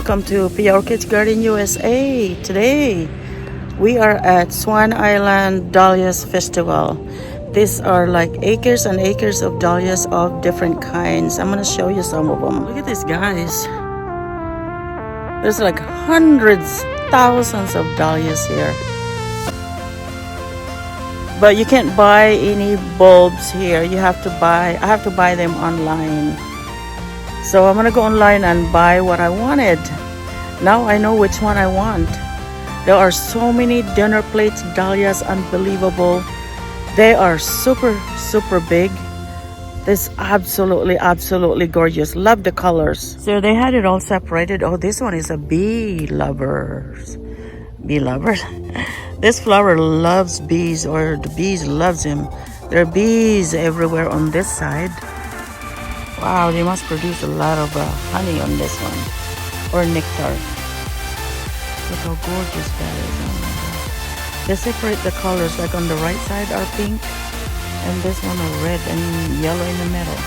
welcome to Pia Orchids Garden USA. Today we are at Swan Island Dahlia Festival. These are like acres and acres of dahlias of different kinds. I'm gonna show you some of them. Look at these guys. There's like hundreds, thousands of dahlias here. But you can't buy any bulbs here. I have to buy them online. So I'm gonna go online and buy what I wanted. Now I know which one I want. There are so many dinner plates, dahlias, unbelievable. They are super big. This absolutely gorgeous. Love the colors. So they had it all separated. Oh, this one is a bee lovers. Bee lovers. This flower loves bees, or the bees loves him. There are bees everywhere on this side. Wow, they must produce a lot of honey on this one, or nectar. Look how gorgeous that is. Oh my God. They separate the colors, like on the right side are pink, and this one are red and yellow in the middle.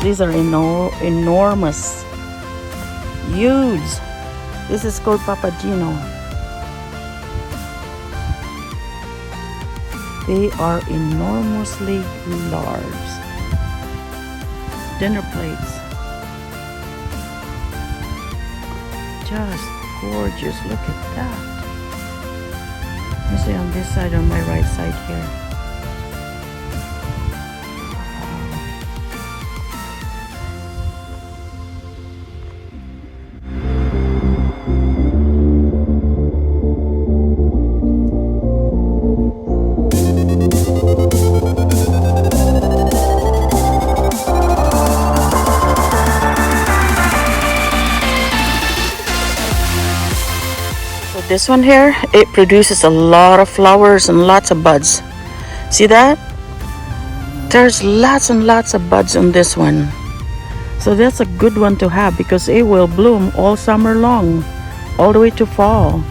These are enormous, huge. This is called Papagino. They are enormously large. Dinner plates. Just gorgeous. Look at that. You see on this side, on my right side here. This one here, it produces a lot of flowers and lots of buds. See that? There's lots and lots of buds on this one. So that's a good one to have because it will bloom all summer long, all the way to fall.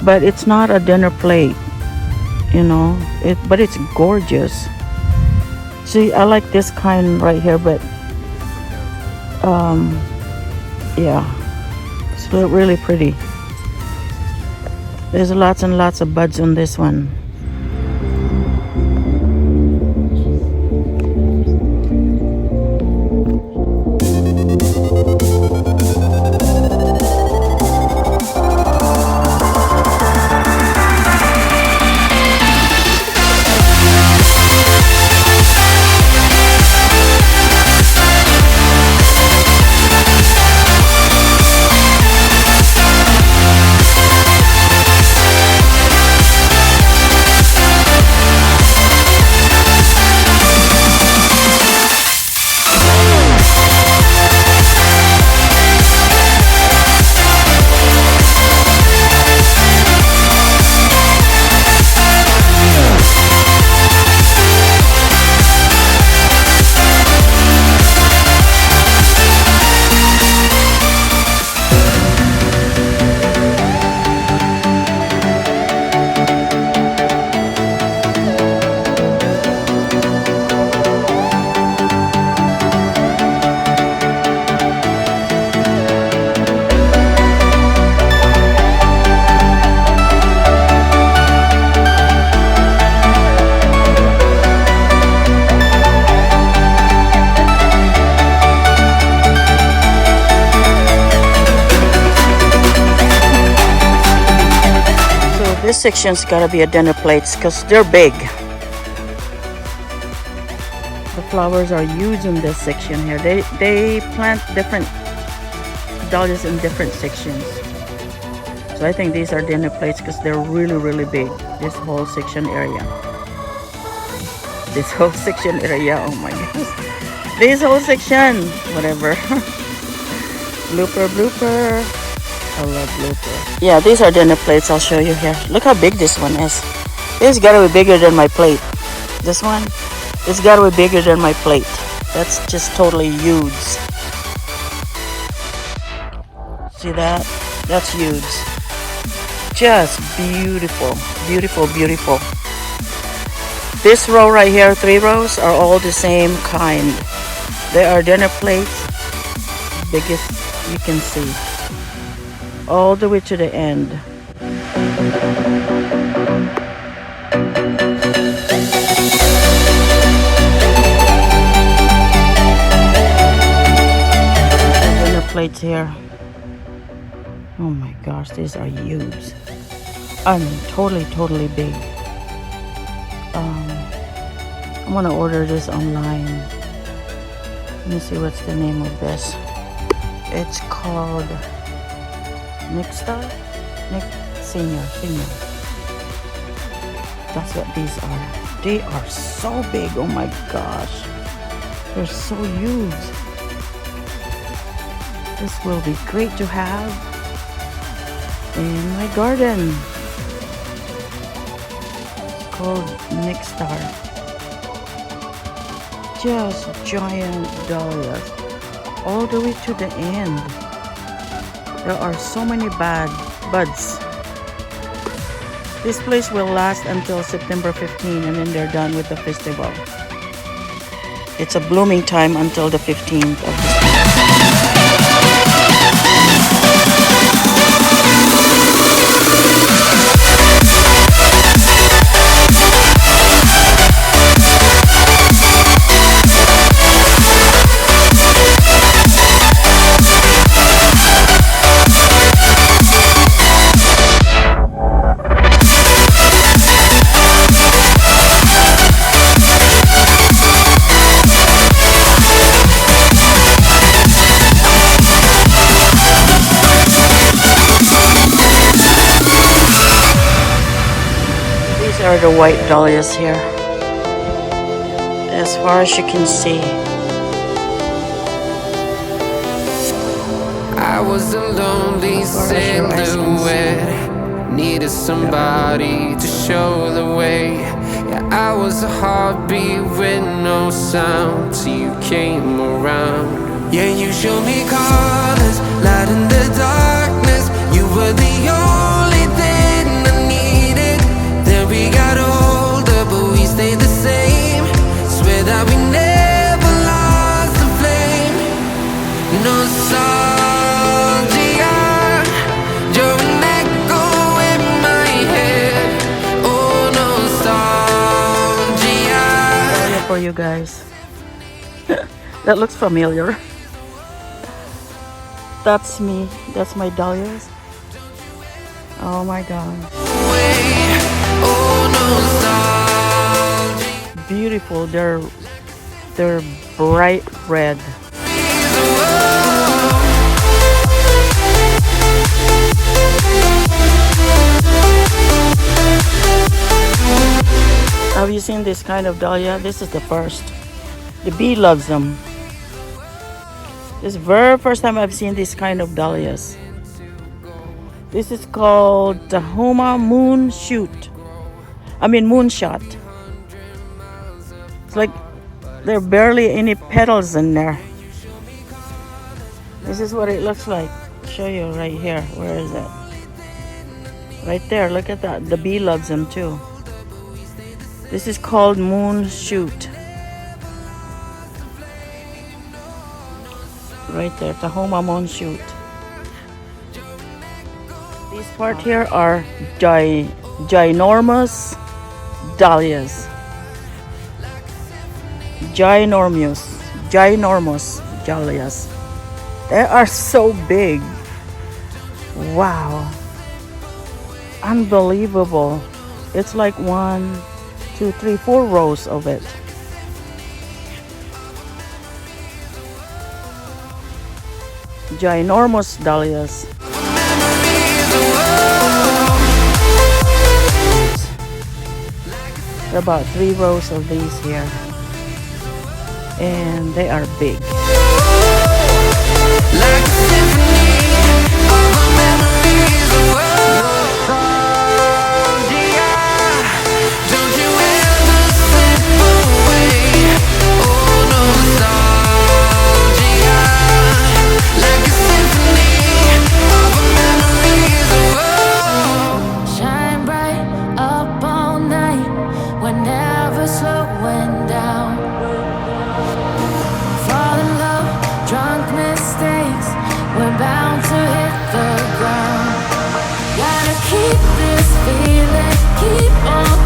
But it's not a dinner plate, you know, but it's gorgeous. See, I like this kind right here, but yeah, it's really pretty. There's lots and lots of buds on this one. section's gotta be a dinner plates because they're big. The flowers are huge in this section here. They plant different dahlias in different sections. So I think these are dinner plates because they're really big. This whole section area. This whole section area. Oh my gosh. This whole section. Whatever. Blooper. I love blooper. Yeah, these are dinner plates. I'll show you here. Look how big this one is. This gotta be bigger than my plate. This one. It's gotta be bigger than my plate. That's just totally huge. See that? That's huge. Just beautiful. This row right here, 3 rows, are all the same kind. They are dinner plates, biggest you can see. All the way to the end. Plates here. Oh my gosh, these are huge. I mean, totally big. I'm gonna order this online. Let me see what's the name of this. It's called Nick Senior. That's what these are. They are so big. Oh my gosh, they're so huge. This will be great to have in my garden. It's called Nick Star. Just giant dahlias all the way to the end. There are so many buds. This place will last until September 15 and then they're done with the festival. It's a blooming time until the 15th of this month. Are the white dahlias here, as far as you can see. I was a lonely silhouette, needed somebody to show the way. Yeah, I was a heartbeat with no sound till you came around. Yeah, you showed me colors, light in the darkness. You were the only thing I needed. Then we got older, but we stayed the same. Swear that we never lost the flame. Nostalgia, you're an echo in my head. Oh, nostalgia. For you guys. That looks familiar. That's me. That's my dahlias. Oh my god. Beautiful. They're bright red. Have you seen this kind of dahlia? This is the first. The bee loves them. This is the very first time I've seen this kind of dahlias. This is called Tahoma moonshot. It's like there are barely any petals in there. This is what it looks like. I'll show you right here. Where is it? Right there. Look at that. The bee loves them too. This is called moonshot. Right there. Tahoma moonshot. These part here are ginormous dahlias. Ginormous dahlias. They are so big. Wow. Unbelievable. It's like 1, 2, 3, 4 rows of it. Ginormous dahlias. There are about 3 rows of these here. And they are big. Like a symphony of our memories. Nostalgia, don't you ever slip away. Oh, nostalgia, like a symphony of our memories. Shine bright up all night, we're never slowing down. Fall in love, drunk mistakes, we're bound to hit the ground. Gotta keep this feeling, keep on